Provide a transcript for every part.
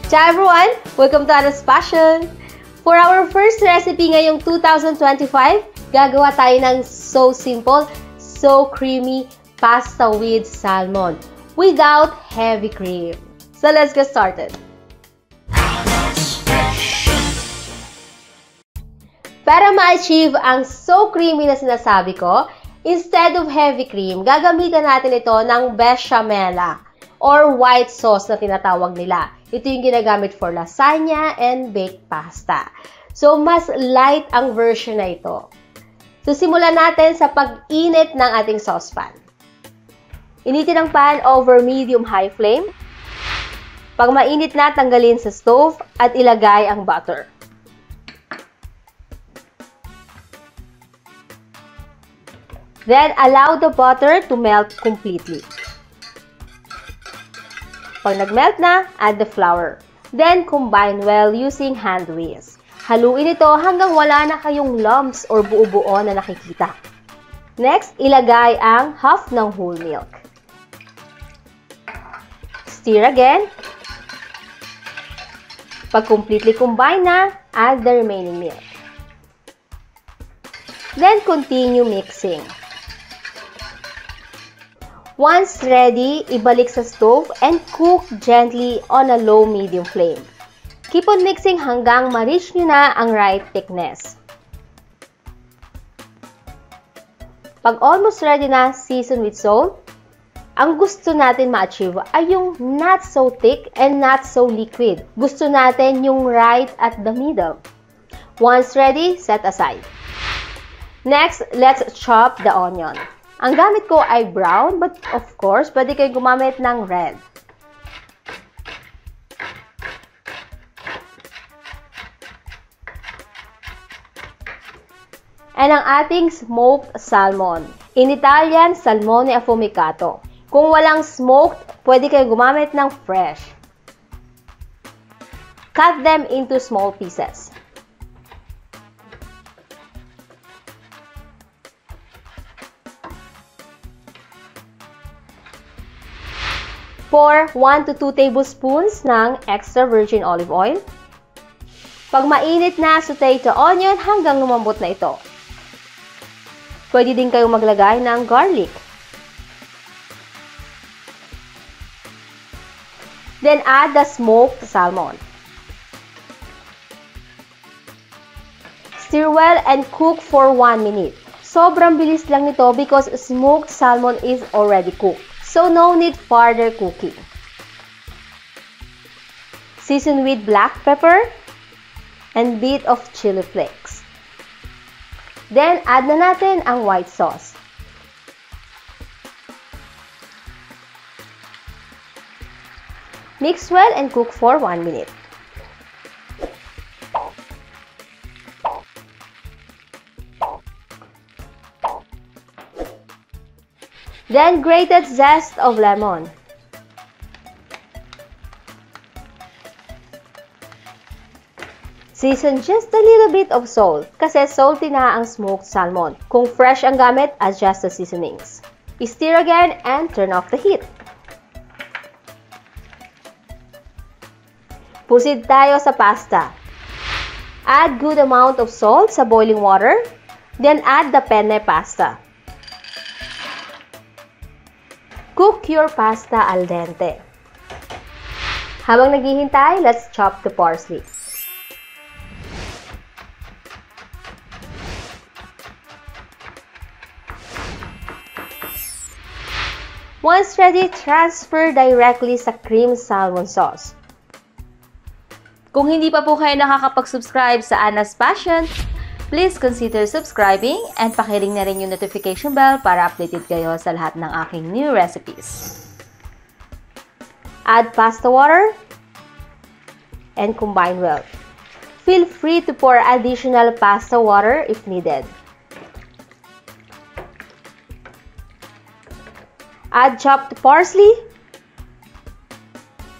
Ciao everyone! Welcome to Anna's Passion! For our first recipe ngayong 2025, gagawa tayo ng so simple, so creamy pasta with salmon without heavy cream. So let's get started! Para ma-achieve ang so creamy na sinasabi ko, instead of heavy cream, gagamitan natin ito ng bechamel or white sauce na tinatawag nila. Ito yung ginagamit for lasagna and baked pasta. So, mas light ang version na ito. So, simulan natin sa pag-init ng ating saucepan. Initin ang pan over medium-high flame. Pag mainit na, tanggalin sa stove at ilagay ang butter. Then, allow the butter to melt completely. Pag nag-melt na, add the flour. Then, combine well using hand whisk. Haluin ito hanggang wala na kayong lumps or buo-buo na nakikita. Next, ilagay ang half ng whole milk. Stir again. Pag completely combine na, add the remaining milk. Then, continue mixing. Once ready, ibalik sa stove and cook gently on a low-medium flame. Keep on mixing hanggang ma-reach nyo na ang right thickness. Pag almost ready na, season with salt. Ang gusto natin ma-achieve ay yung not so thick and not so liquid. Gusto natin yung right at the middle. Once ready, set aside. Next, let's chop the onion. Ang gamit ko ay brown, but of course, pwede kayo gumamit ng red. And ang ating smoked salmon. In Italian, salmone affumicato. Kung walang smoked, pwede kayo gumamit ng fresh. Cut them into small pieces. Pour 1 to 2 tablespoons ng extra virgin olive oil. Pag mainit na, saute the onion hanggang lumambot na ito. Pwede din kayong maglagay ng garlic. Then add the smoked salmon. Stir well and cook for 1 minute. Sobrang bilis lang nito because smoked salmon is already cooked. So, no need further cooking. Season with black pepper and bit of chili flakes. Then, add na natin ang white sauce. Mix well and cook for 1 minute. Then, grated zest of lemon. Season just a little bit of salt kasi salty na ang smoked salmon. Kung fresh ang gamit, adjust the seasonings. Stir again and turn off the heat. Pusid tayo sa pasta. Add good amount of salt sa boiling water. Then, add the penne pasta. Cook your pasta al dente. Habang naghihintay, let's chop the parsley. Once ready, transfer directly sa cream salmon sauce. Kung hindi pa po kayo nakakapag-subscribe sa Anna's Passion, please consider subscribing and pakiring na rin yung notification bell para updated kayo sa lahat ng aking new recipes. Add pasta water and combine well. Feel free to pour additional pasta water if needed. Add chopped parsley.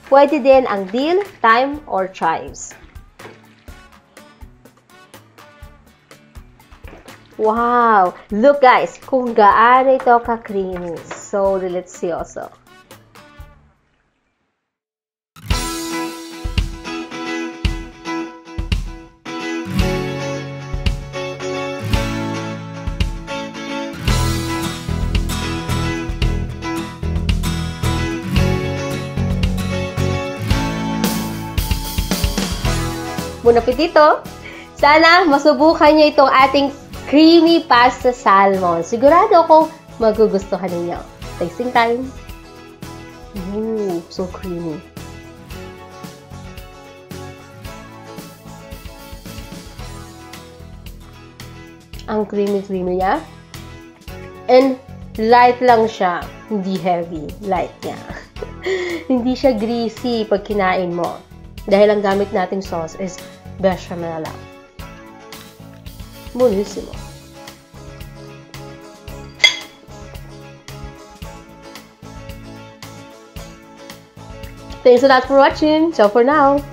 Pwede din ang dill, thyme, or chives. Wow! Look guys, kung gaano ito ka-creamy. So delicioso. Buon appetito! Sana masubukan nyo itong ating creamy pasta salmon. Sigurado akong magugustuhan ninyo. Tasting time! Ooh, so creamy. Ang creamy-creamy niya. And light lang siya. Hindi heavy. Light niya. Hindi siya greasy pag kinain mo. Dahil ang gamit nating sauce is bechamel lang. Buonissimo. Thanks a lot for watching. Ciao for now.